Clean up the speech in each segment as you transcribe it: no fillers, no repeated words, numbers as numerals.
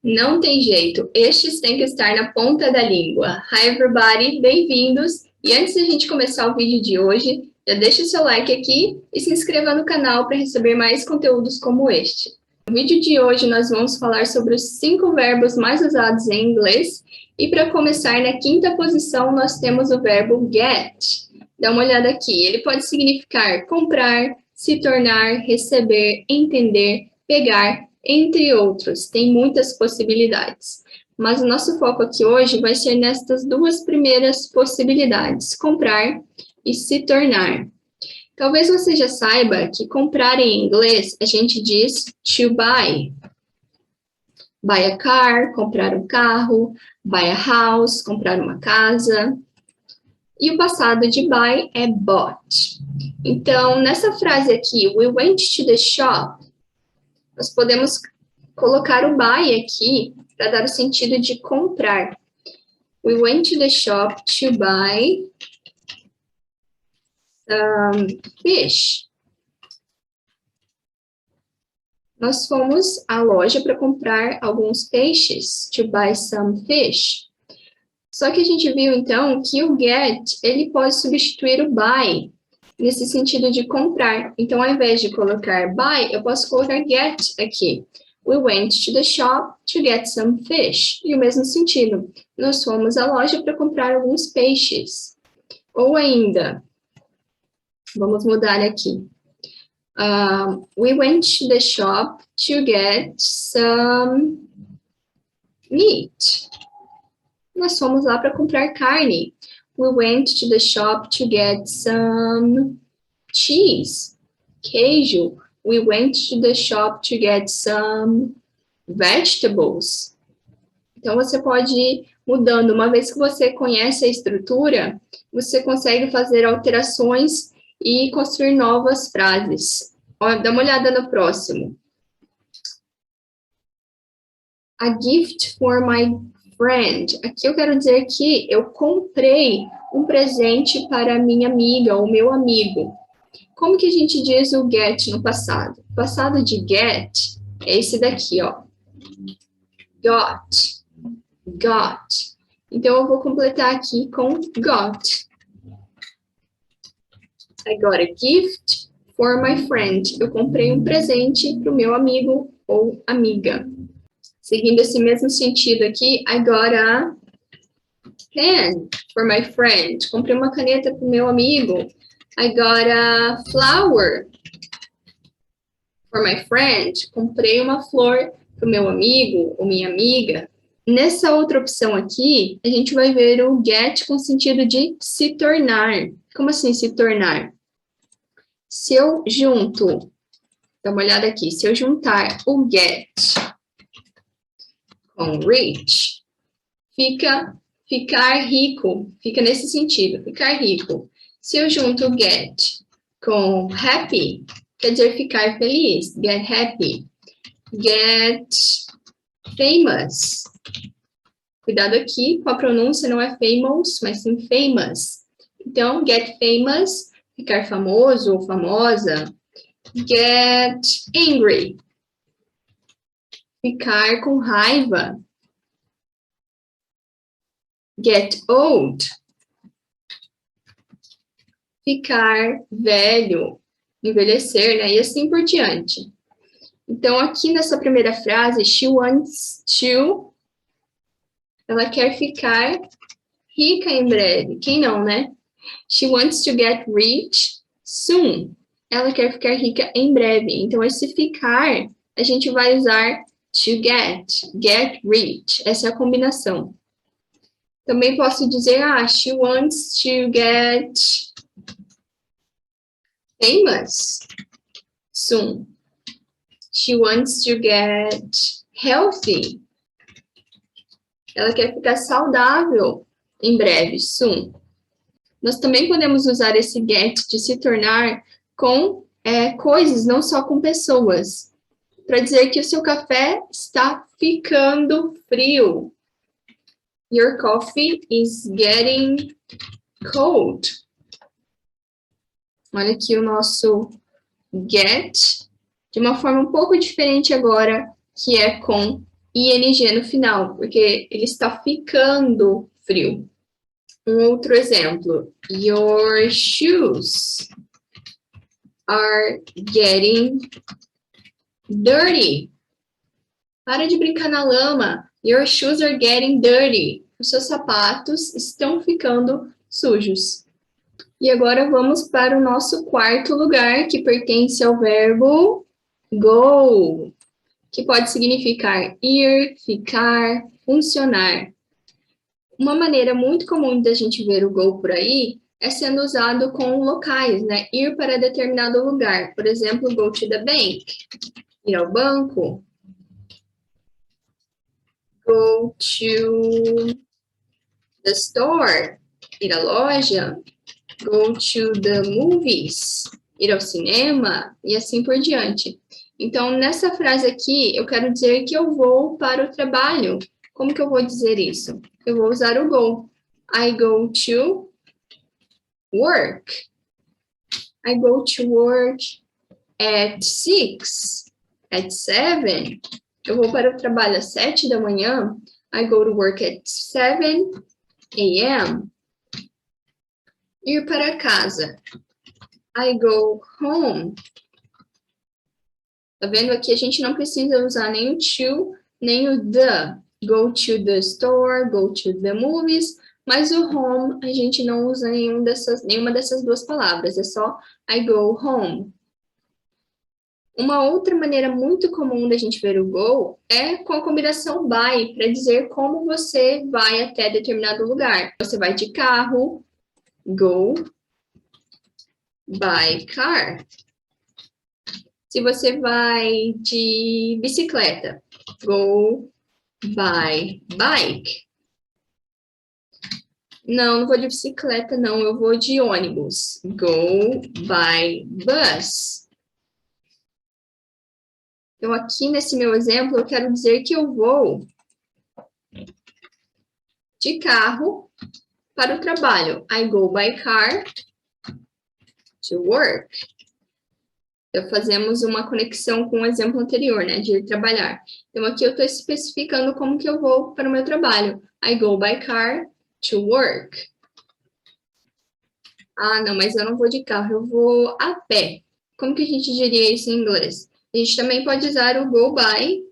Não tem jeito, estes têm que estar na ponta da língua. Hi everybody, bem-vindos! E antes da gente começar o vídeo de hoje, já deixa o seu like aqui e se inscreva no canal para receber mais conteúdos como este. No vídeo de hoje nós vamos falar sobre os 5 verbos mais usados em inglês e para começar, na quinta posição nós temos o verbo get. Dá uma olhada aqui, ele pode significar comprar, se tornar, receber, entender, pegar, entre outros, tem muitas possibilidades. Mas o nosso foco aqui hoje vai ser nestas duas primeiras possibilidades, comprar e se tornar. Talvez você já saiba que comprar em inglês a gente diz to buy. Buy a car, comprar um carro, buy a house, comprar uma casa. E o passado de buy é bought. Então, nessa frase aqui, we went to the shop, nós podemos colocar o buy aqui para dar o sentido de comprar. We went to the shop to buy some fish. Nós fomos à loja para comprar alguns peixes, to buy some fish. Só que a gente viu, então, que o get, ele pode substituir o buy, nesse sentido de comprar. Então, ao invés de colocar buy, eu posso colocar get aqui. We went to the shop to get some fish. E o mesmo sentido, nós fomos à loja para comprar alguns peixes. Ou ainda, vamos mudar aqui. We went to the shop to get some meat. Nós fomos lá para comprar carne. We went to the shop to get some cheese, queijo. We went to the shop to get some vegetables. Então, você pode ir mudando. Uma vez que você conhece a estrutura, você consegue fazer alterações e construir novas frases. Ó, dá uma olhada no próximo. A gift for my friend. Aqui eu quero dizer que eu comprei um presente para a minha amiga ou meu amigo. Como que a gente diz o get no passado? O passado de get é esse daqui, ó. Got. Got. Então, eu vou completar aqui com got. I got a gift for my friend. Eu comprei um presente para o meu amigo ou amiga. Seguindo esse mesmo sentido aqui, I got a pen for my friend. Comprei uma caneta para o meu amigo. I got a flower for my friend. Comprei uma flor para o meu amigo ou minha amiga. Nessa outra opção aqui, a gente vai ver o get com sentido de se tornar. Como assim se tornar? Se eu junto, dá uma olhada aqui, se eu juntar o get com rich, ficar rico, fica nesse sentido, ficar rico. Se eu junto get com happy, quer dizer ficar feliz, get happy. Get famous. Cuidado aqui com a pronúncia, não é famous, mas sim famous. Então, get famous, ficar famoso ou famosa. Get angry. Ficar com raiva. Get old. Ficar velho, envelhecer, né? E assim por diante. Então, aqui nessa primeira frase, she wants to, ela quer ficar rica em breve. Quem não, né? She wants to get rich soon. Ela quer ficar rica em breve. Então, esse ficar, a gente vai usar to get rich. Essa é a combinação. Também posso dizer, she wants to get famous soon. She wants to get healthy. Ela quer ficar saudável em breve, soon. Nós também podemos usar esse get de se tornar com coisas, não só com pessoas. Para dizer que o seu café está ficando frio. Your coffee is getting cold. Olha aqui o nosso get, de uma forma um pouco diferente agora, que é com ing no final, porque ele está ficando frio. Um outro exemplo. Your shoes are getting dirty. Para de brincar na lama. Your shoes are getting dirty. Os seus sapatos estão ficando sujos. E agora vamos para o nosso quarto lugar, que pertence ao verbo go, que pode significar ir, ficar, funcionar. Uma maneira muito comum da gente ver o go por aí é sendo usado com locais, né? Ir para determinado lugar. Por exemplo, go to the bank, ir ao banco. Go to the store, ir à loja. Go to the movies, ir ao cinema, e assim por diante. Então, nessa frase aqui, eu quero dizer que eu vou para o trabalho. Como que eu vou dizer isso? Eu vou usar o go. I go to work. I go to work at 6, at 7. Eu vou para o trabalho às 7 da manhã. I go to work at 7 a.m. Ir para casa. I go home. Tá vendo? Aqui a gente não precisa usar nem o to, nem o the. Go to the store, go to the movies. Mas o home, a gente não usa nenhuma dessas duas palavras. É só I go home. Uma outra maneira muito comum da gente ver o go é com a combinação by, para dizer como você vai até determinado lugar. Você vai de carro, go by car. Se você vai de bicicleta, go by bike. Não, não vou de bicicleta, não. Eu vou de ônibus. Go by bus. Então, aqui nesse meu exemplo, eu quero dizer que eu vou de carro para o trabalho. I go by car to work. Então, fazemos uma conexão com o exemplo anterior, né, de ir trabalhar. Então, aqui eu estou especificando como que eu vou para o meu trabalho. I go by car to work. Ah, não, mas eu não vou de carro, eu vou a pé. Como que a gente diria isso em inglês? A gente também pode usar o go by,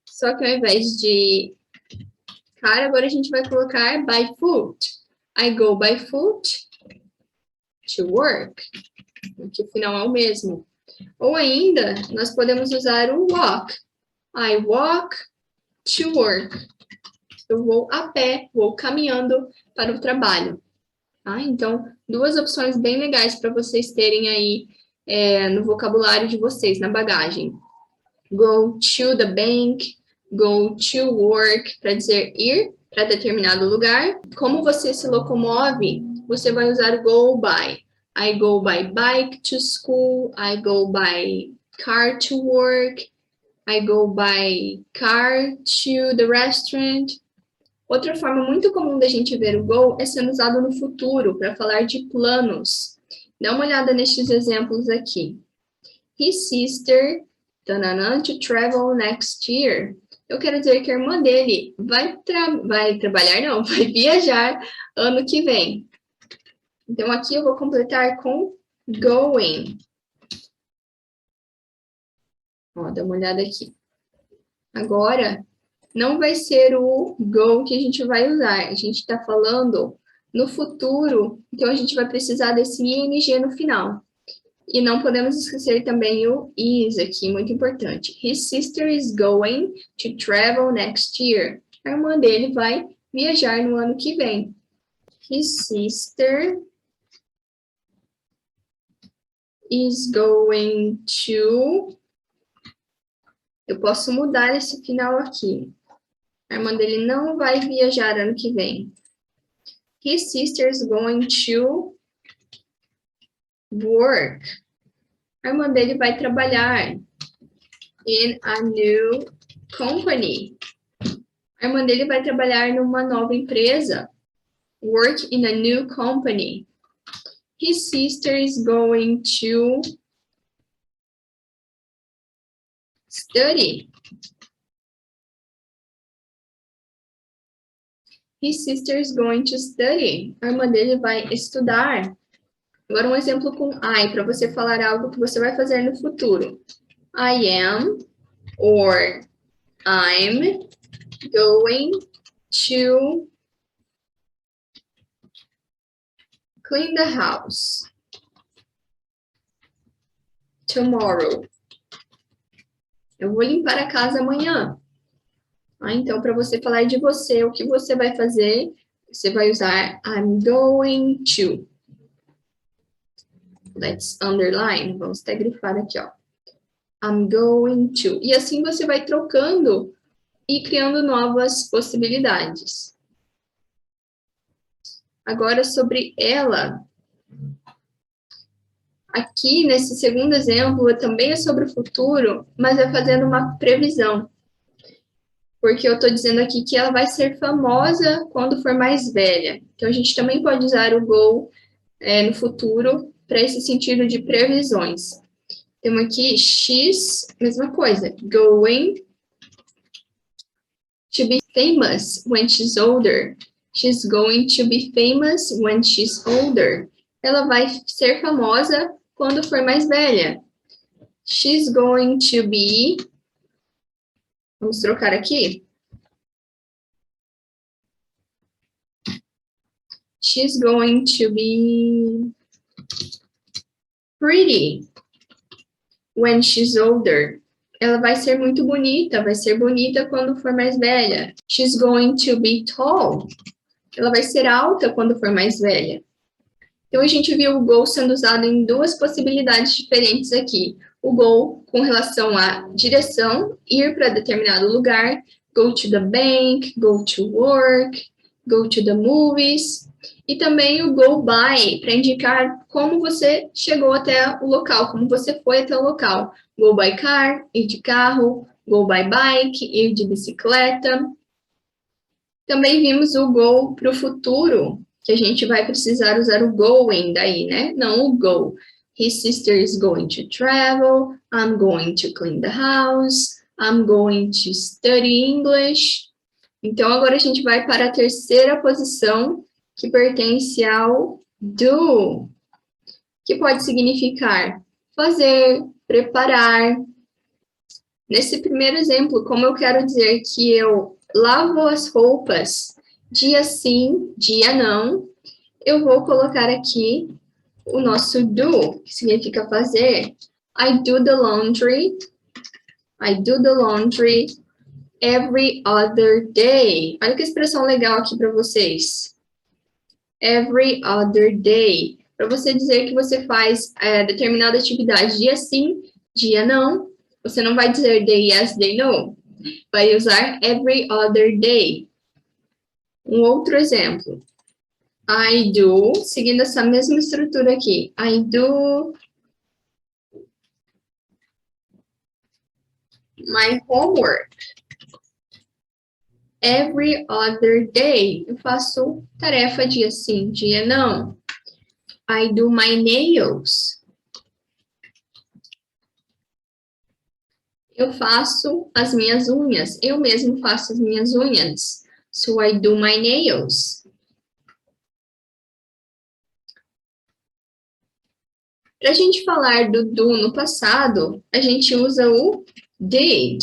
só que ao invés de car, agora a gente vai colocar by foot. I go by foot to work. Que o final é o mesmo. Ou ainda, nós podemos usar o walk. I walk to work. Eu vou a pé, vou caminhando para o trabalho. Tá? Então, duas opções bem legais para vocês terem aí no vocabulário de vocês, na bagagem. Go to the bank, go to work, para dizer ir para determinado lugar. Como você se locomove, você vai usar o go by. I go by bike to school, I go by car to work, I go by car to the restaurant. Outra forma muito comum da gente ver o go é sendo usado no futuro, para falar de planos. Dá uma olhada nestes exemplos aqui. His sister, tanana, to travel next year. Eu quero dizer que a irmã dele vai trabalhar, não, vai viajar ano que vem. Então, aqui eu vou completar com going. Ó, dá uma olhada aqui. Agora, não vai ser o go que a gente vai usar. A gente está falando no futuro, então a gente vai precisar desse ing no final. E não podemos esquecer também o is aqui, muito importante. His sister is going to travel next year. A irmã dele vai viajar no ano que vem. His sister is going to... Eu posso mudar esse final aqui. A irmã dele não vai viajar ano que vem. His sister is going to work. A irmã dele vai trabalhar in a new company. A irmã dele vai trabalhar numa nova empresa. Work in a new company. His sister is going to study. His sister is going to study. A irmã dele vai estudar. Agora um exemplo com I, para você falar algo que você vai fazer no futuro. I am or I'm going to clean the house tomorrow. Eu vou limpar a casa amanhã. Então, para você falar de você, o que você vai fazer, você vai usar I'm going to. Let's underline. Vamos até grifar aqui, ó. I'm going to. E assim você vai trocando e criando novas possibilidades. Agora, sobre ela. Aqui, nesse segundo exemplo, também é sobre o futuro, mas é fazendo uma previsão. Porque eu estou dizendo aqui que ela vai ser famosa quando for mais velha. Então, a gente também pode usar o go no futuro para esse sentido de previsões. Temos aqui she's, mesma coisa, going to be famous when she's older. She's going to be famous when she's older. Ela vai ser famosa quando for mais velha. She's going to be... Vamos trocar aqui. She's going to be pretty when she's older. Ela vai ser muito bonita, vai ser bonita quando for mais velha. She's going to be tall. Ela vai ser alta quando for mais velha. Então, a gente viu o go sendo usado em duas possibilidades diferentes aqui. O go com relação à direção, ir para determinado lugar, go to the bank, go to work, go to the movies. E também o go by, para indicar como você chegou até o local, como você foi até o local. Go by car, ir de carro, go by bike, ir de bicicleta. Também vimos o go para o futuro, que a gente vai precisar usar o going daí, né? Não o go. His sister is going to travel, I'm going to clean the house, I'm going to study English. Então, agora a gente vai para a terceira posição, que pertence ao do, que pode significar fazer, preparar. Nesse primeiro exemplo, como eu quero dizer que eu lavo as roupas dia sim, dia não, eu vou colocar aqui o nosso do, que significa fazer. I do the laundry. I do the laundry every other day. Olha que expressão legal aqui para vocês. Every other day. Para você dizer que você faz determinada atividade dia sim, dia não, você não vai dizer day yes, day no. Vai usar every other day. Um outro exemplo. I do, seguindo essa mesma estrutura aqui. I do my homework every other day. Eu faço tarefa dia sim, dia não. I do my nails. Eu faço as minhas unhas. Eu mesmo faço as minhas unhas. So I do my nails. Para a gente falar do do no passado, a gente usa o did.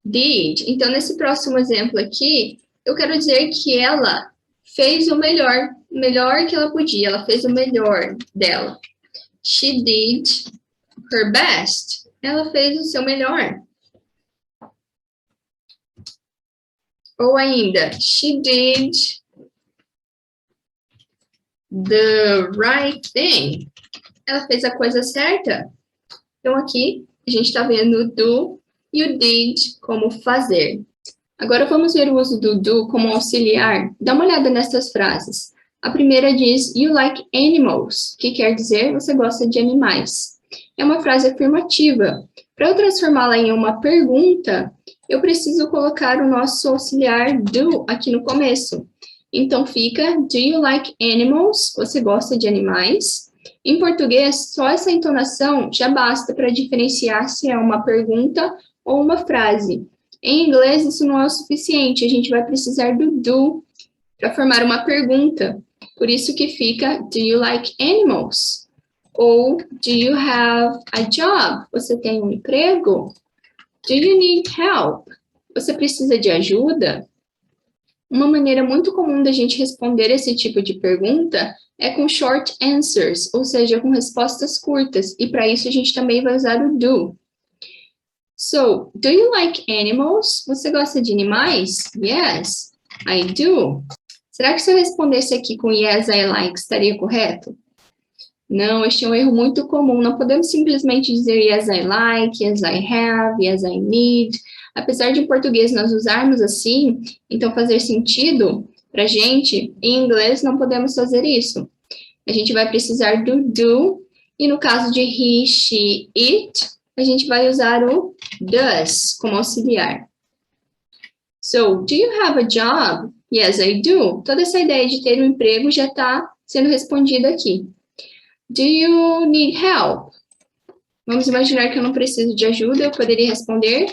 Did. Então, nesse próximo exemplo aqui, eu quero dizer que ela fez o melhor que ela podia. Ela fez o melhor dela. She did her best. Ela fez o seu melhor. Ou ainda, she did the right thing. Ela fez a coisa certa. Então, aqui, a gente está vendo o do e o did como fazer. Agora, vamos ver o uso do do como auxiliar. Dá uma olhada nessas frases. A primeira diz, you like animals, que quer dizer, você gosta de animais. É uma frase afirmativa. Para eu transformá-la em uma pergunta, eu preciso colocar o nosso auxiliar do aqui no começo. Então, fica, do you like animals? Você gosta de animais? Em português, só essa entonação já basta para diferenciar se é uma pergunta ou uma frase. Em inglês, isso não é o suficiente, a gente vai precisar do para formar uma pergunta. Por isso que fica, do you like animals? Ou, do you have a job? Você tem um emprego? Do you need help? Você precisa de ajuda? Uma maneira muito comum da gente responder esse tipo de pergunta é com short answers, ou seja, com respostas curtas. E para isso a gente também vai usar o do. So, do you like animals? Você gosta de animais? Yes, I do. Será que se eu respondesse aqui com yes, I like, estaria correto? Não, este é um erro muito comum. Não podemos simplesmente dizer yes, I like, yes, I have, yes, I need. Apesar de em português nós usarmos assim, então fazer sentido para a gente, em inglês não podemos fazer isso. A gente vai precisar do, e no caso de he, she, it, a gente vai usar o does como auxiliar. So, do you have a job? Yes, I do. Toda essa ideia de ter um emprego já está sendo respondida aqui. Do you need help? Vamos imaginar que eu não preciso de ajuda, eu poderia responder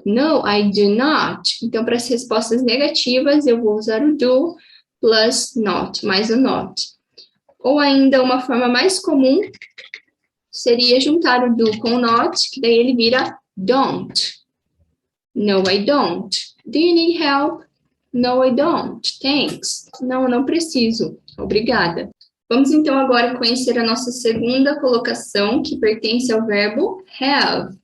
no, I do not. Então, para as respostas negativas, eu vou usar o do plus not, mais o not. Ou ainda, uma forma mais comum seria juntar o do com o not, que daí ele vira don't. No, I don't. Do you need help? No, I don't. Thanks. Não, não preciso. Obrigada. Vamos então agora conhecer a nossa segunda colocação, que pertence ao verbo have,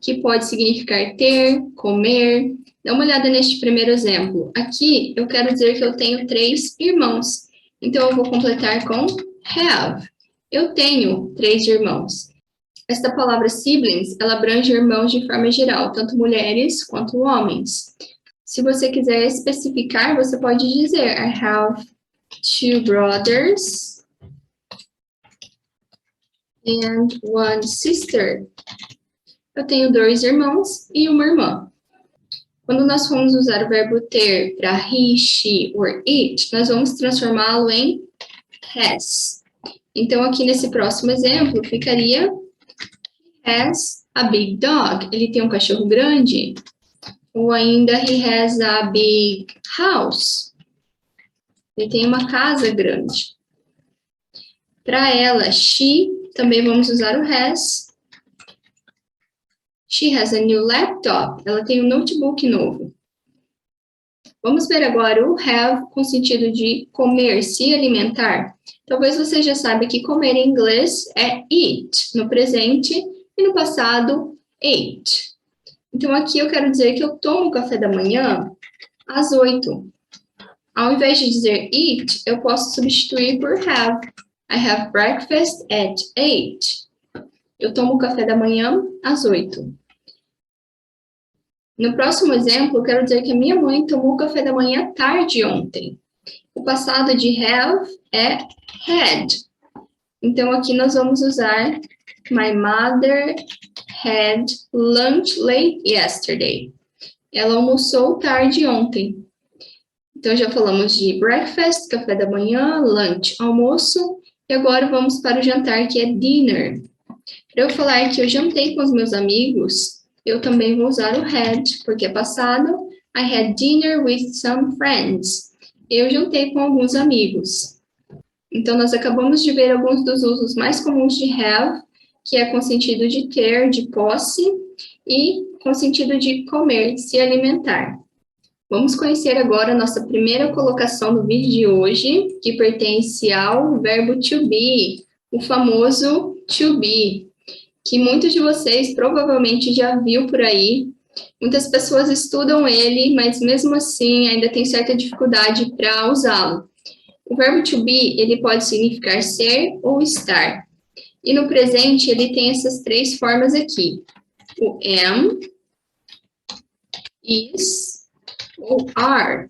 que pode significar ter, comer. Dá uma olhada neste primeiro exemplo. Aqui eu quero dizer que eu tenho 3 irmãos. Então eu vou completar com have. Eu tenho 3 irmãos. Esta palavra siblings, ela abrange irmãos de forma geral, tanto mulheres quanto homens. Se você quiser especificar, você pode dizer I have 2 brothers and 1 sister. Eu tenho 2 irmãos e uma irmã. Quando nós formos usar o verbo ter para he, she or it, nós vamos transformá-lo em has. Então, aqui nesse próximo exemplo, ficaria has a big dog. Ele tem um cachorro grande. Ou ainda, he has a big house. Ele tem uma casa grande. Para ela, she, também vamos usar o has. She has a new laptop. Ela tem um notebook novo. Vamos ver agora o have com sentido de comer, se alimentar. Talvez você já saiba que comer em inglês é eat, no presente, e no passado, ate. Então, aqui eu quero dizer que eu tomo café da manhã às 8. Ao invés de dizer eat, eu posso substituir por have. I have breakfast at 8. Eu tomo café da manhã às 8. No próximo exemplo, eu quero dizer que a minha mãe tomou café da manhã tarde ontem. O passado de have é had. Então, aqui nós vamos usar my mother had lunch late yesterday. Ela almoçou tarde ontem. Então, já falamos de breakfast, café da manhã, lunch, almoço. E agora vamos para o jantar, que é dinner. Para eu falar que eu jantei com os meus amigos, eu também vou usar o had, porque é passado. I had dinner with some friends. Eu jantei com alguns amigos. Então, nós acabamos de ver alguns dos usos mais comuns de have, que é com sentido de ter, de posse, e com sentido de comer, se alimentar. Vamos conhecer agora a nossa primeira colocação do vídeo de hoje, que pertence ao verbo to be, o famoso to be, que muitos de vocês provavelmente já viu por aí. Muitas pessoas estudam ele, mas mesmo assim ainda tem certa dificuldade para usá-lo. O verbo to be, ele pode significar ser ou estar. E no presente, ele tem essas 3 formas aqui. O am, is ou are.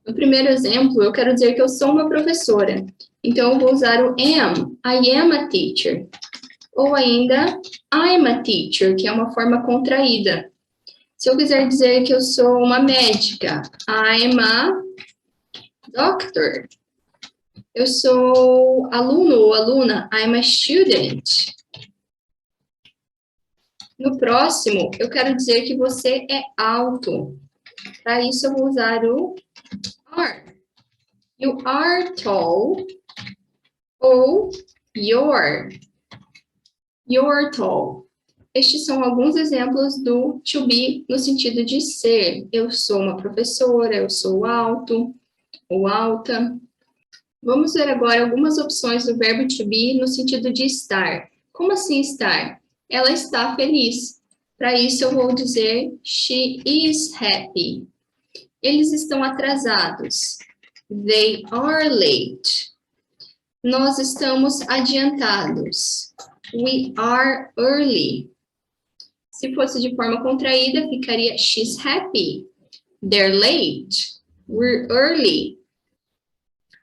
No primeiro exemplo, eu quero dizer que eu sou uma professora. Então, eu vou usar o am. I am a teacher. Ou ainda, I'm a teacher, que é uma forma contraída. Se eu quiser dizer que eu sou uma médica, I'm a doctor. Eu sou aluno ou aluna, I'm a student. No próximo, eu quero dizer que você é alto. Para isso, eu vou usar o are. You are tall ou you're tall. Estes são alguns exemplos do to be no sentido de ser. Eu sou uma professora, eu sou alto ou alta. Vamos ver agora algumas opções do verbo to be no sentido de estar. Como assim estar? Ela está feliz. Para isso, eu vou dizer she is happy. Eles estão atrasados. They are late. Nós estamos adiantados. We are early. Se fosse de forma contraída, ficaria she's happy. They're late. We're early.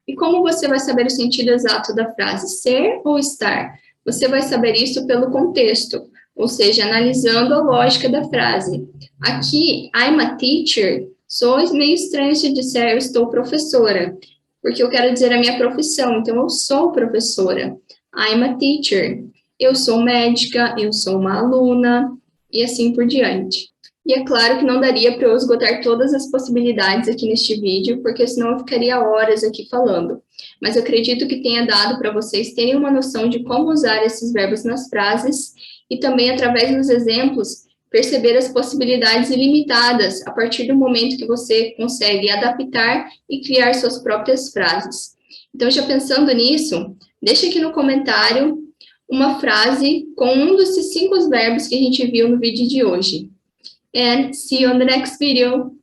E como você vai saber o sentido exato da frase ser ou estar? Você vai saber isso pelo contexto, ou seja, analisando a lógica da frase. Aqui, I'm a teacher, soa meio estranho se disser eu estou professora, porque eu quero dizer a minha profissão, então eu sou professora. I'm a teacher. Eu sou médica, eu sou uma aluna, e assim por diante. E é claro que não daria para eu esgotar todas as possibilidades aqui neste vídeo, porque senão eu ficaria horas aqui falando. Mas eu acredito que tenha dado para vocês terem uma noção de como usar esses verbos nas frases e também, através dos exemplos, perceber as possibilidades ilimitadas a partir do momento que você consegue adaptar e criar suas próprias frases. Então, já pensando nisso, deixa aqui no comentário uma frase com um desses 5 verbos que a gente viu no vídeo de hoje. And see you on the next video.